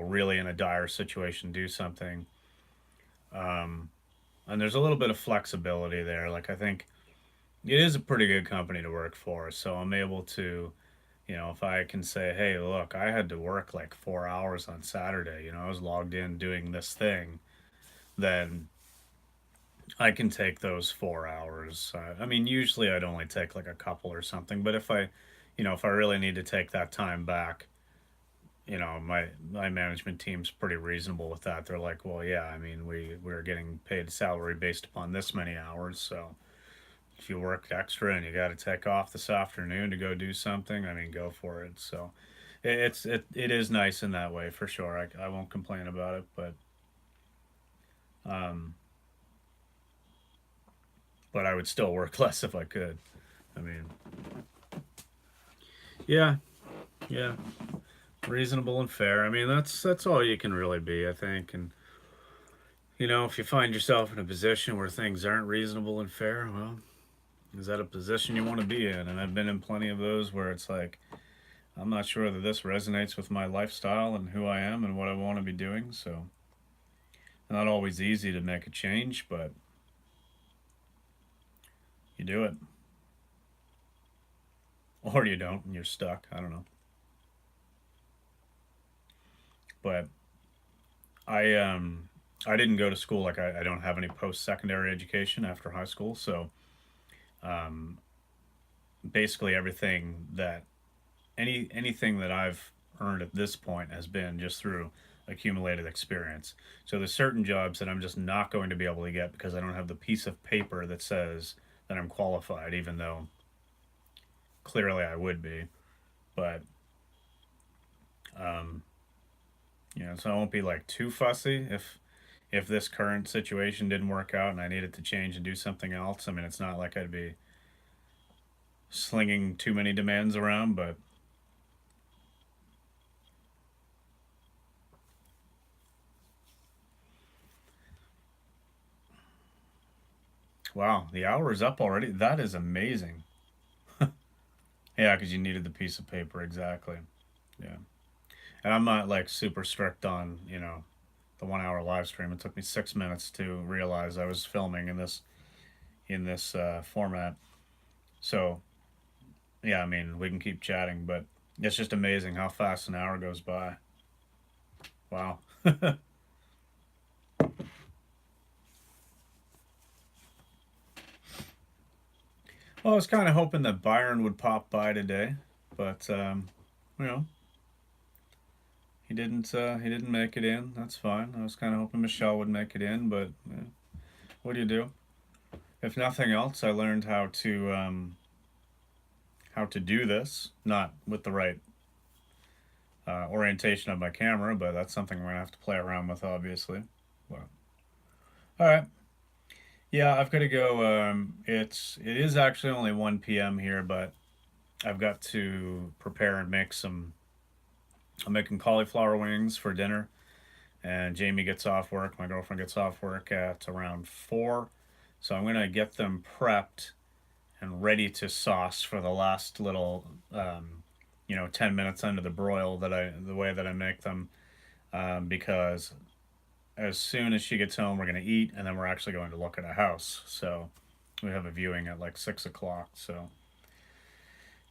really in a dire situation do something. Um, and there's a little bit of flexibility there. Like, I think it is a pretty good company to work for, so I'm able to, if I can say, hey, look, I had to work like 4 hours on Saturday, I was logged in doing this thing, then I can take those 4 hours. I mean, usually I'd only take like a couple or something, but if I really need to take that time back, my management team's pretty reasonable with that. They're like, well, yeah, I mean, we're getting paid salary based upon this many hours, so if you work extra and you got to take off this afternoon to go do something, I mean, go for it. So it is nice in that way for sure. I won't complain about it, um, but I would still work less if I could. I mean, yeah, yeah, reasonable and fair. I mean, that's all you can really be, I think. And if you find yourself in a position where things aren't reasonable and fair, well, is that a position you want to be in? And I've been in plenty of those where it's like, I'm not sure that this resonates with my lifestyle and who I am and what I want to be doing. So, not always easy to make a change, but you do it. Or you don't and you're stuck. I don't know. But I didn't go to school. Like, I don't have any post secondary education after high school. So um, basically anything that I've earned at this point has been just through accumulated experience. So there's certain jobs that I'm just not going to be able to get because I don't have the piece of paper that says that I'm qualified, even though clearly I would be. But um, so I won't be like too fussy if this current situation didn't work out and I needed to change and do something else. I mean, it's not like I'd be slinging too many demands around, but wow, the hour is up already. That is amazing. Yeah, because you needed the piece of paper, exactly. Yeah. And I'm not like super strict on, the 1 hour live stream. It took me 6 minutes to realize I was filming in this format. So yeah, I mean we can keep chatting, but it's just amazing how fast an hour goes by. Wow. Well, I was kind of hoping that Byron would pop by today, but you know, he didn't. He didn't make it in. That's fine. I was kind of hoping Michelle would make it in, but what do you do? If nothing else, I learned how to do this, not with the right orientation of my camera, but that's something we're gonna have to play around with, obviously. Well, all right. Yeah, I've got to go. It is actually only 1 p.m. here, but I've got to prepare and make some. I'm making cauliflower wings for dinner, and Jamie gets off work. My girlfriend gets off work at around 4, so I'm gonna get them prepped and ready to sauce for the last little, 10 minutes under the broil the way that I make them, because as soon as she gets home, we're gonna eat, and then we're actually going to look at a house. So we have a viewing at like 6 o'clock. So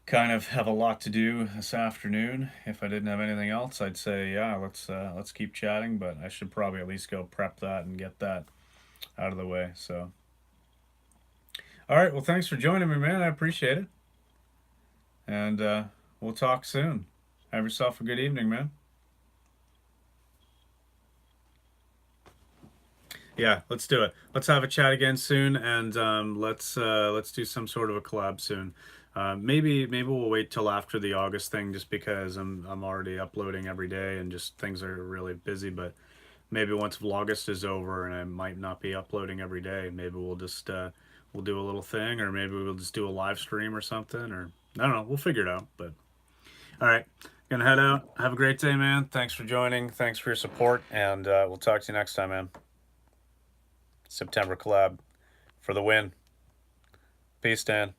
kind of have a lot to do this afternoon. If I didn't have anything else, I'd say yeah, let's keep chatting. But I should probably at least go prep that and get that out of the way. So all right, well, thanks for joining me, man. I appreciate it, and we'll talk soon. Have yourself a good evening, man. Yeah, let's do it. Let's have a chat again soon, and let's do some sort of a collab soon. Maybe we'll wait till after the August thing, just because I'm already uploading every day, and just things are really busy. But maybe once Vlogust is over, and I might not be uploading every day, maybe we'll do a little thing, or maybe we'll just do a live stream or something, or I don't know. We'll figure it out. But all right, gonna head out. Have a great day, man. Thanks for joining. Thanks for your support, and we'll talk to you next time, man. September collab for the win. Peace, Dan.